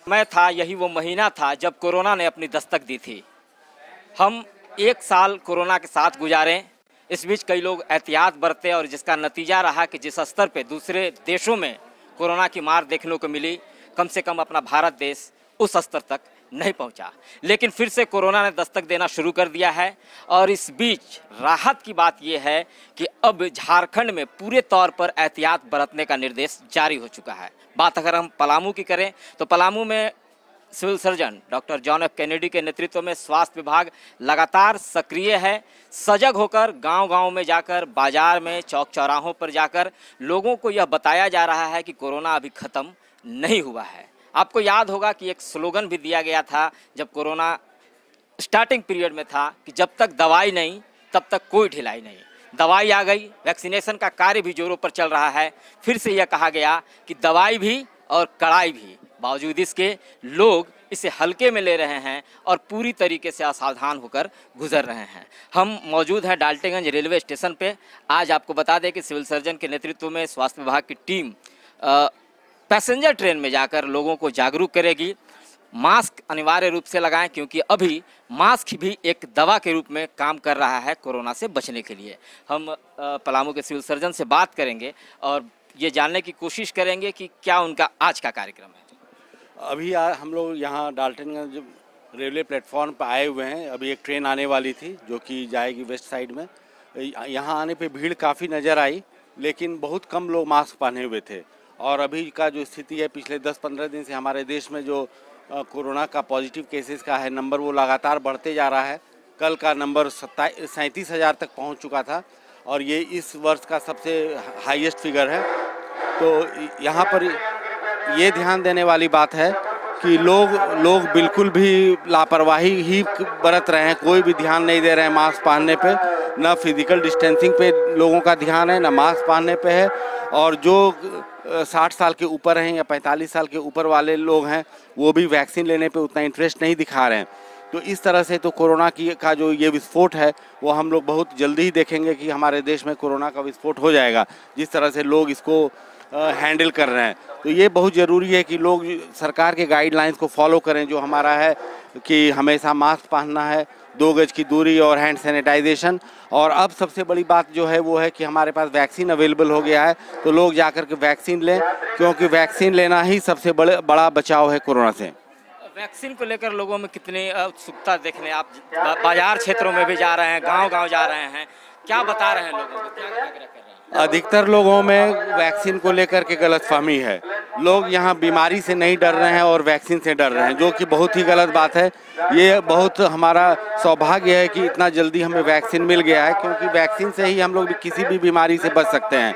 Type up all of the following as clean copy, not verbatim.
मैं था, यही वो महीना था जब कोरोना ने अपनी दस्तक दी थी। हम 1 साल कोरोना के साथ गुजारे। इस बीच कई लोग एहतियात बरते और जिसका नतीजा रहा कि जिस स्तर पे दूसरे देशों में कोरोना की मार देखने को मिली, कम से कम अपना भारत देश उस स्तर तक नहीं पहुंचा। लेकिन फिर से कोरोना ने दस्तक देना शुरू कर दिया है और इस बीच राहत की बात यह है कि अब झारखंड में पूरे तौर पर एहतियात बरतने का निर्देश जारी हो चुका है। बात अगर हम पलामू की करें तो पलामू में civil surgeon doctor John F Kennedy के नेतृत्व में स्वास्थ्य विभाग लगातार सक्रिय है। सजग होकर गांव-गांव में जाकर, बाजार में, चौक चौराहों पर जाकर लोगों को यह बताया जा रहा है कि कोरोना अभी ख़त्म नहीं हुआ है। आपको याद होगा कि एक स्लोगन भी दिया गया था जब कोरोना स्टार्टिंग पीरियड में था कि जब तक दवाई नहीं तब तक कोई ढिलाई नहीं। दवाई आ गई, वैक्सीनेशन का कार्य भी जोरों पर चल रहा है। फिर से यह कहा गया कि दवाई भी और कड़ाई भी, बावजूद इसके लोग इसे हल्के में ले रहे हैं और पूरी तरीके से असावधान होकर गुजर रहे हैं। हम मौजूद हैं डाल्टनगंज रेलवे स्टेशन पे। आज आपको बता दें कि सिविल सर्जन के नेतृत्व में स्वास्थ्य विभाग की टीम पैसेंजर ट्रेन में जाकर लोगों को जागरूक करेगी। मास्क अनिवार्य रूप से लगाएं क्योंकि अभी मास्क भी एक दवा के रूप में काम कर रहा है कोरोना से बचने के लिए। हम पलामू के सिविल सर्जन से बात करेंगे और ये जानने की कोशिश करेंगे कि क्या उनका आज का कार्यक्रम है। अभी हम लोग यहाँ डाल्टनगंज रेलवे प्लेटफॉर्म पर आए हुए हैं। अभी एक ट्रेन आने वाली थी जो कि जाएगी वेस्ट साइड में। यहाँ आने पे भीड़ काफ़ी नज़र आई, लेकिन बहुत कम लोग मास्क पहने हुए थे। और अभी का जो स्थिति है, पिछले 10-15 दिन से हमारे देश में जो कोरोना का पॉजिटिव केसेस का है नंबर, वो लगातार बढ़ते जा रहा है। कल का नंबर 37,000 तक पहुंच चुका था और ये इस वर्ष का सबसे हाईएस्ट फिगर है। तो यहाँ पर ये ध्यान देने वाली बात है कि लोग बिल्कुल भी लापरवाही ही बरत रहे हैं। कोई भी ध्यान नहीं दे रहे हैं मास्क पहनने पे, ना फिजिकल डिस्टेंसिंग पे लोगों का ध्यान है, ना मास्क पहनने पे है। और जो 60 साल के ऊपर हैं या 45 साल के ऊपर वाले लोग हैं, वो भी वैक्सीन लेने पे उतना इंटरेस्ट नहीं दिखा रहे हैं। तो इस तरह से तो कोरोना का जो ये विस्फोट है, वो हम लोग बहुत जल्दी ही देखेंगे कि हमारे देश में कोरोना का विस्फोट हो जाएगा, जिस तरह से लोग इसको हैंडल कर रहे हैं। तो ये बहुत ज़रूरी है कि लोग सरकार के गाइडलाइंस को फॉलो करें, जो हमारा है कि हमेशा मास्क पहनना है, 2 गज की दूरी और हैंड सैनिटाइजेशन। और अब सबसे बड़ी बात जो है वो है कि हमारे पास वैक्सीन अवेलेबल हो गया है, तो लोग जाकर के वैक्सीन लें, क्योंकि वैक्सीन लेना ही सबसे बड़ा बचाव है कोरोना से। वैक्सीन को लेकर लोगों में कितनी उत्सुकता देखने, आप बाजार क्षेत्रों में भी जा रहे हैं, गांव-गांव जा रहे हैं, क्या बता रहे हैं लोगों को, क्या आग्रह कर रहे हैं? अधिकतर लोगों में वैक्सीन को लेकर के गलतफहमी है। लोग यहाँ बीमारी से नहीं डर रहे हैं और वैक्सीन से डर रहे हैं, जो कि बहुत ही गलत बात है। ये बहुत हमारा सौभाग्य है कि इतना जल्दी हमें वैक्सीन मिल गया है, क्योंकि वैक्सीन से ही हम लोग भी किसी भी बीमारी से बच सकते हैं।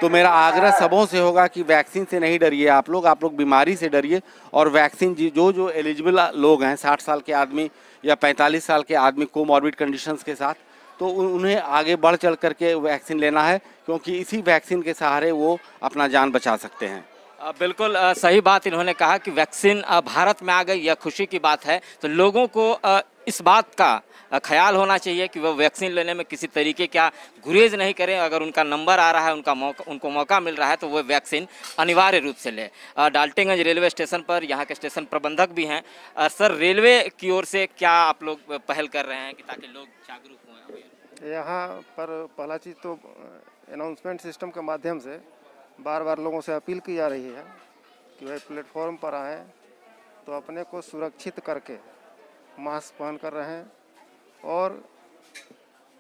तो मेरा आग्रह सबों से होगा कि वैक्सीन से नहीं डरिए आप लोग बीमारी से डरिए। और वैक्सीन जो एलिजिबल लोग हैं, 60 साल के आदमी या 45 साल के आदमी कोमॉर्बिड कंडीशंस के साथ, तो उन्हें आगे बढ़ चढ़ करके वैक्सीन लेना है, क्योंकि इसी वैक्सीन के सहारे वो अपना जान बचा सकते हैं। बिल्कुल सही बात इन्होंने कहा कि वैक्सीन भारत में आ गई, यह खुशी की बात है। तो लोगों को इस बात का ख्याल होना चाहिए कि वह वैक्सीन लेने में किसी तरीके का गुरेज नहीं करें। अगर उनका नंबर आ रहा है, उनको मौका मिल रहा है, तो वह वैक्सीन अनिवार्य रूप से लें। डाल्टनगंज रेलवे स्टेशन पर यहाँ के स्टेशन प्रबंधक भी हैं। सर, रेलवे की ओर से क्या आप लोग पहल कर रहे हैं कि ताकि लोग जागरूक हों? यहाँ पर पहला चीज़ तो अनाउंसमेंट सिस्टम के माध्यम से बार बार लोगों से अपील की जा रही है कि वह प्लेटफॉर्म पर आएँ तो अपने को सुरक्षित करके मास्क पहन कर रहें और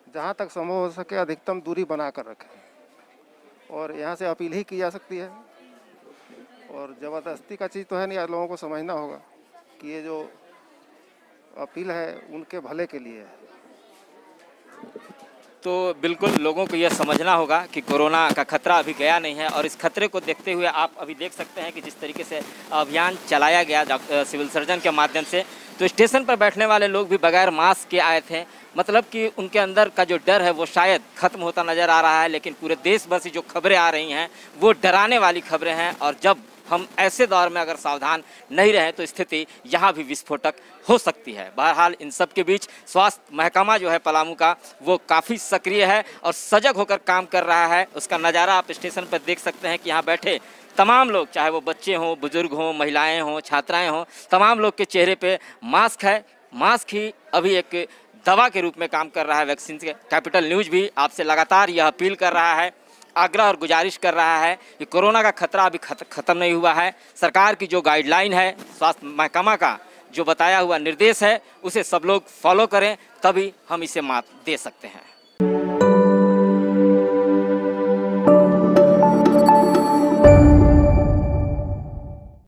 जहाँ तक संभव हो सके अधिकतम दूरी बना कर रखें। और यहाँ से अपील ही की जा सकती है, और ज़बरदस्ती का चीज़ तो है नहीं। आज लोगों को समझना होगा कि ये जो अपील है उनके भले के लिए है। तो बिल्कुल लोगों को यह समझना होगा कि कोरोना का खतरा अभी गया नहीं है। और इस खतरे को देखते हुए आप अभी देख सकते हैं कि जिस तरीके से अभियान चलाया गया सिविल सर्जन के माध्यम से, तो स्टेशन पर बैठने वाले लोग भी बगैर मास्क के आए थे। मतलब कि उनके अंदर का जो डर है वो शायद ख़त्म होता नज़र आ रहा है। लेकिन पूरे देश भर से जो खबरें आ रही हैं वो डराने वाली खबरें हैं। और जब हम ऐसे दौर में अगर सावधान नहीं रहें तो स्थिति यहाँ भी विस्फोटक हो सकती है। बहरहाल इन सब के बीच स्वास्थ्य महकमा जो है पलामू का वो काफ़ी सक्रिय है और सजग होकर काम कर रहा है। उसका नज़ारा आप स्टेशन पर देख सकते हैं कि यहाँ बैठे तमाम लोग, चाहे वो बच्चे हों, बुजुर्ग हों, महिलाएं हों, छात्राएं हों, तमाम लोग के चेहरे पे मास्क है। मास्क ही अभी एक दवा के रूप में काम कर रहा है वैक्सीन के। कैपिटल न्यूज़ भी आपसे लगातार यह अपील कर रहा है, आग्रह और गुजारिश कर रहा है कि कोरोना का खतरा अभी ख़त्म नहीं हुआ है। सरकार की जो गाइडलाइन है, स्वास्थ्य महकमा का जो बताया हुआ निर्देश है, उसे सब लोग फॉलो करें, तभी हम इसे मात दे सकते हैं।